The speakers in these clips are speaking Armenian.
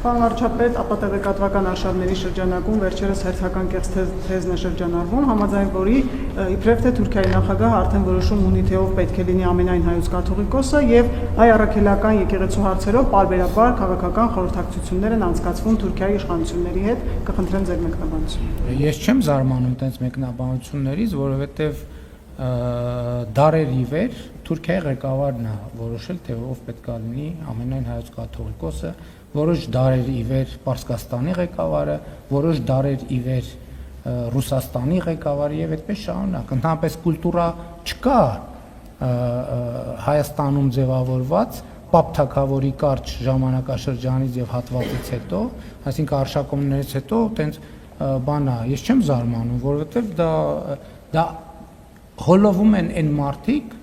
Պարոն վարչապետ, ապատեղեկատվական արշավների շրջանակում վերջերս հերթական կեղծ թեզն է շրջանառվում, համաձայն որի իբրև թե Թուրքիայի նախագահը արդեն որոշում ունի, թե ով պետք է լինի ամենայն հայոց կաթողիկոսը եւ հայ առաքելական եկեղեցու հարցերով պարբերաբար քաղաքական խորհրդակցություններ են անցկացվում Թուրքիայի իշխանությունների հետ, կխնդրեմ ձեր մեկնաբանությունը։ Ես չեմ զարմանում այդպես մեկնաբանություններից, որովհետեւ դարեր ի վեր Թուրքիայի ղեկավարն է որոշել, թե ով պետք է լինի ամենայն հայոց կաթողիկոսը, որոշ դարեր ի վեր Պարսկաստանի ղեկավարը, որոշ դարեր ի վեր Ռուսաստանի ղեկավարը եւ այդպես շարունակ։ Ընդհանրապես կուլտուրա չկա Հայաստանում ձևավորված Պապ թագավորի կարճ ժամանակաշրջանից եւ հատվածից հետո, այսինքն արշակումներից հետո տենց բան է, ես չեմ զարմանում, որովհետեւ դա հոլովում են այն մարդիկ,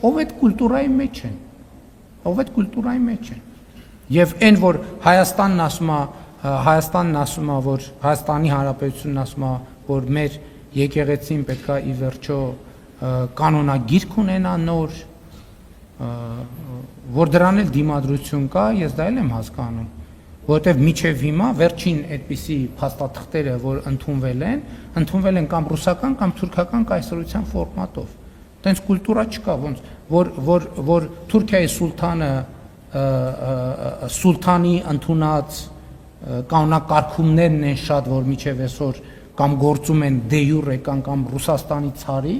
ով այդ կուլտուրայի մեջ են, Եվ այն, որ Հայաստանն ասում է, որ Հայաստանի Հանրապետությունն ասում է, որ մեր եկեղեցին պետքա ի վերջո կանոնագիրք ունենա նոր, որ դրան էլ դիմադրություն կա, ես դա էլ եմ հասկանում, որովհետև միջև հիմա վերջին այդպիսի փաստաթղթերը, որ ընդունվել են կամ ռուսական կամ թուրքական կայսրության ֆորմատով։ Տենց կուլտուրա չկա, ոնց որ Թուրքիայի սուլթանի ընդունած կանոնակարգումներն են շատ, որ միջև այսօր կամ գործում են դե յուրե կամ Ռուսաստանի ցարի,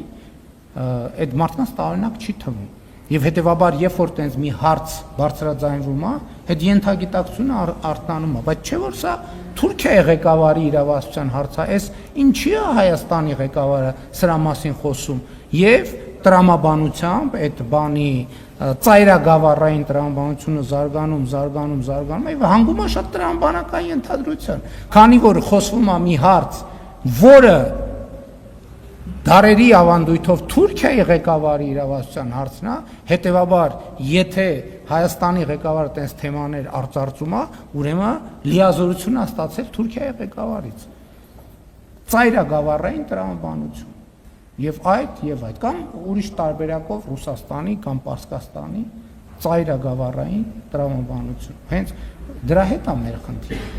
այդ մարդկանց տարօրինակ չի թվում։ Եվ հետևաբար, երբ որ տենց մի հարց բարձրաձայնվում է, այդ ենթագիտակցությունը արթնանում է, բայց չէ որ սա Թուրքիայի ղեկավարի իրավասության հարց է, այս ինչի է Հայաստանի ղեկավարը սրա մասին խոսում, եւ տրամաբանությամբ այդ բանի ծայրագավառային տրամաբանությունը զարգանում, եւ հանգում է շատ տրամաբանական ենթադրության, քանի որ խոսվում է մի հարց, որը դարերի ավանդույթով Թուրքիայի ղեկավարի իրավասության հարցն է, հետևաբար, եթե Հայաստանի ղեկավարը տենց թեմաներ արծարծում է, ուրեմն լիազորություն է ստացել Թուրքիայի ղեկավարից։ Ծայրագավառային տրամաբանություն։ Եվ այդ, կամ ուրիշ տարբերակով Ռուսաստանի կամ Պարսկաստանի ծայրագավառային տրամաբանություն։ Հենց դրա հետ է մեր խնդիրը։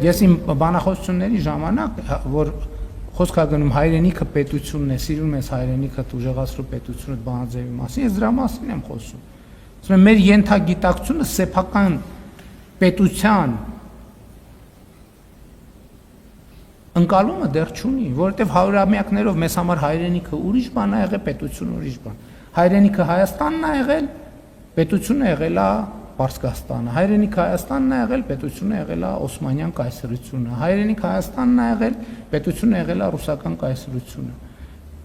Ես իմ բանախոսությունների ժամանակ, որ խոսք է գնում հայրենիքը պետությունն է, սիրում ես հայրենիքը ուժեղացրու պետությունը բանաձևի մասին, ես դրա մասին եմ խոսում։ Ասում եմ, մեր ենթագիտակցությունը սեփական պետության ընկալումը դեռ չունի, որովհետև հարյուրամյակներով մեզ համար հայրենիքը ուրիշ բան է եղել, պետությունը ուրիշ բան։ Հայրենիքը Հայաստանն է եղել, պետությունը եղել է Պարսկաստանը, հայրենիք Հայաստանն է եղել, պետությունը եղել է Օսմանյան կայսրությունը, հայրենիք Հայաստանն է եղել, պետությունը եղել է ռուսական կայսրությունը։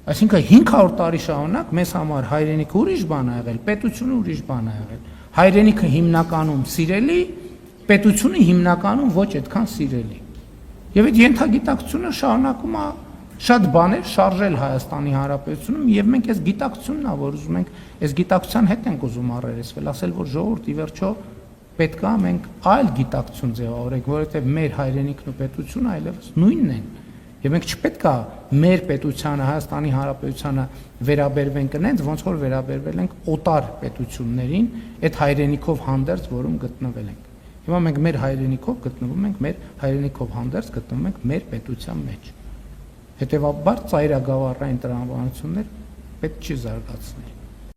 Այսինքն 500 տարի շարունակ մեզ համար հայրենիքը ուրիշ բան է եղել, պետությունը ուրիշ բան է եղել։ Հայրենիքը հիմնականում սիրելի, պետությունը հիմնականում ոչ այդքան սիրելի։ Եվ այդ ենթագիտակցությունը շարունակում է շատ բաներ շարժել Հայաստանի Հանրապետությունում եւ մենք այս գիտակցությունն ա որ ուզում ենք այս գիտակցության հետ ենք ուզում առերեսվել, ասել որ ժողովուրդ ի վերջո պետք է մենք այլ գիտակցություն ձևավորենք, որովհետեւ մեր հայրենիքն ու պետությունը այլևս նույնն են եւ մենք չպետք է մեր պետությանը Հայաստանի Հանրապետությանը վերաբերվենք այնց ոնց որ վերաբերվել ենք օտար պետություններին այդ հայրենիքով հանդերձ որում գտնվել ենք։ Հիմա մենք մեր հայրենիքով գտնվում ենք, մեր հայրենիքով հանդերձ գտնվում ենք մեր պետության մեջ։ Հետևաբար ծայրագավառային տրամաբանություններ պետք չի զարգացնել։